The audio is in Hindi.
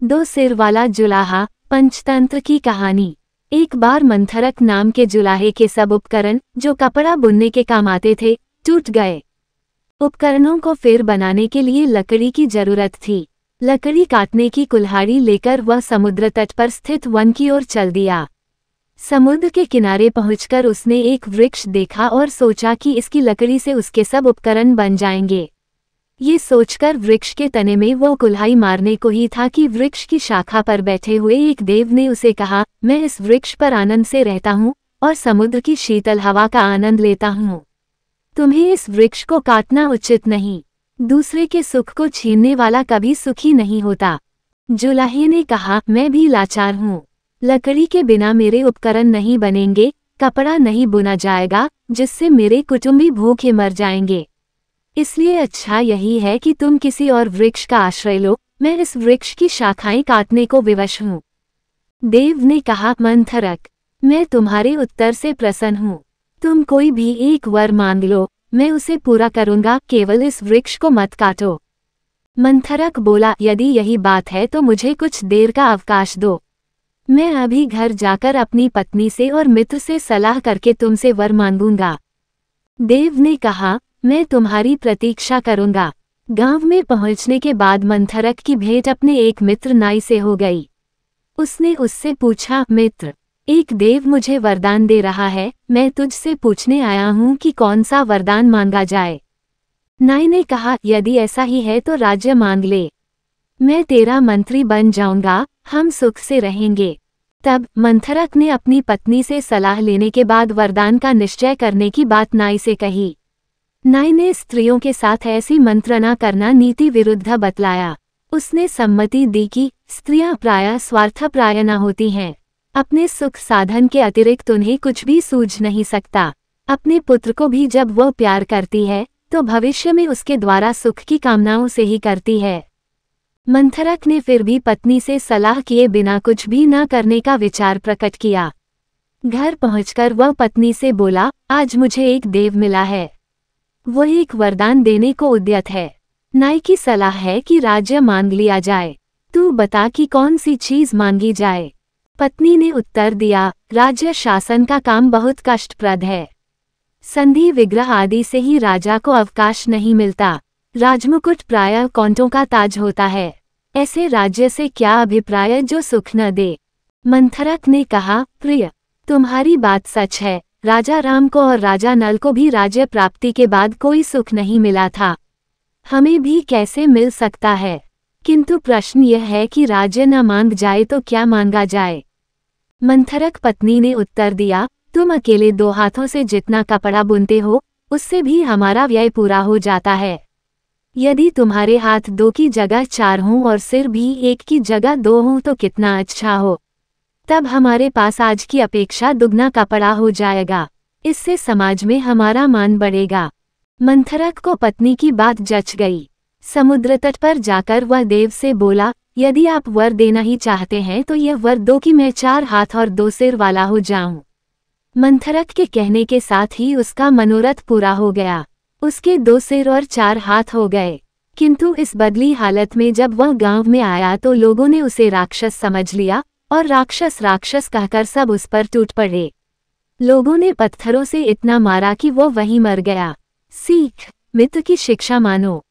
दो सिर वाला जुलाहा, पंचतंत्र की कहानी। एक बार मंथरक नाम के जुलाहे के सब उपकरण जो कपड़ा बुनने के काम आते थे टूट गए। उपकरणों को फिर बनाने के लिए लकड़ी की जरूरत थी। लकड़ी काटने की कुल्हाड़ी लेकर वह समुद्र तट पर स्थित वन की ओर चल दिया। समुद्र के किनारे पहुंचकर उसने एक वृक्ष देखा और सोचा कि इसकी लकड़ी से उसके सब उपकरण बन जाएंगे। ये सोचकर वृक्ष के तने में वो कुल्हाड़ी मारने को ही था कि वृक्ष की शाखा पर बैठे हुए एक देव ने उसे कहा, मैं इस वृक्ष पर आनंद से रहता हूँ और समुद्र की शीतल हवा का आनंद लेता हूँ। तुम्हें इस वृक्ष को काटना उचित नहीं। दूसरे के सुख को छीनने वाला कभी सुखी नहीं होता। जुलाहे ने कहा, मैं भी लाचार हूँ। लकड़ी के बिना मेरे उपकरण नहीं बनेंगे, कपड़ा नहीं बुना जाएगा, जिससे मेरे कुटुंबी भूखे मर जाएंगे। इसलिए अच्छा यही है कि तुम किसी और वृक्ष का आश्रय लो। मैं इस वृक्ष की शाखाएं काटने को विवश हूँ। देव ने कहा, मंथरक, मैं तुम्हारे उत्तर से प्रसन्न हूँ। तुम कोई भी एक वर मांग लो, मैं उसे पूरा करूँगा, केवल इस वृक्ष को मत काटो। मंथरक बोला, यदि यही बात है तो मुझे कुछ देर का अवकाश दो। मैं अभी घर जाकर अपनी पत्नी से और मित्र से सलाह करके तुमसे वर मांगूंगा। देव ने कहा, मैं तुम्हारी प्रतीक्षा करूंगा। गांव में पहुंचने के बाद मंथरक की भेंट अपने एक मित्र नाई से हो गई। उसने उससे पूछा, मित्र, एक देव मुझे वरदान दे रहा है, मैं तुझसे पूछने आया हूं कि कौन सा वरदान मांगा जाए। नाई ने कहा, यदि ऐसा ही है तो राज्य मांग ले। मैं तेरा मंत्री बन जाऊंगा, हम सुख से रहेंगे। तब मंथरक ने अपनी पत्नी से सलाह लेने के बाद वरदान का निश्चय करने की बात नाई से कही। नाई ने स्त्रियों के साथ ऐसी मंत्रणा करना नीति विरुद्ध बतलाया। उसने सम्मति दी कि स्त्रियां प्रायः स्वार्थप्राय न होती हैं। अपने सुख साधन के अतिरिक्त उन्हें कुछ भी सूझ नहीं सकता। अपने पुत्र को भी जब वह प्यार करती है तो भविष्य में उसके द्वारा सुख की कामनाओं से ही करती है। मंथरक ने फिर भी पत्नी से सलाह किए बिना कुछ भी न करने का विचार प्रकट किया। घर पहुंचकर वह पत्नी से बोला, आज मुझे एक देव मिला है। वो एक वरदान देने को उद्यत है। नाई की सलाह है कि राज्य मांग लिया जाए। तू बता कि कौन सी चीज मांगी जाए। पत्नी ने उत्तर दिया, राज्य शासन का काम बहुत कष्टप्रद है। संधि विग्रह आदि से ही राजा को अवकाश नहीं मिलता। राजमुकुट प्रायः कौंटों का ताज होता है। ऐसे राज्य से क्या अभिप्राय जो सुख न दे। मंथरक ने कहा, प्रिय, तुम्हारी बात सच है। राजा राम को और राजा नल को भी राज्य प्राप्ति के बाद कोई सुख नहीं मिला था। हमें भी कैसे मिल सकता है। किंतु प्रश्न यह है कि राज्य न मांग जाए तो क्या मांगा जाए। मंथरक पत्नी ने उत्तर दिया, तुम अकेले 2 हाथों से जितना कपड़ा बुनते हो उससे भी हमारा व्यय पूरा हो जाता है। यदि तुम्हारे हाथ 2 की जगह 4 हों और सिर भी 1 की जगह 2 हों तो कितना अच्छा हो। तब हमारे पास आज की अपेक्षा दुगना कपड़ा हो जाएगा। इससे समाज में हमारा मान बढ़ेगा। मंथरक को पत्नी की बात जच गई। समुद्र तट पर जाकर वह देव से बोला, यदि आप वर देना ही चाहते हैं तो यह वर दो कि मैं 4 हाथ और 2 सिर वाला हो जाऊं। मंथरक के कहने के साथ ही उसका मनोरथ पूरा हो गया। उसके 2 सिर और 4 हाथ हो गए। किंतु इस बदली हालत में जब वह गांव में आया तो लोगों ने उसे राक्षस समझ लिया और राक्षस राक्षस कहकर सब उस पर टूट पड़े। लोगों ने पत्थरों से इतना मारा कि वो वहीं मर गया। सीख, मित्र की शिक्षा मानो।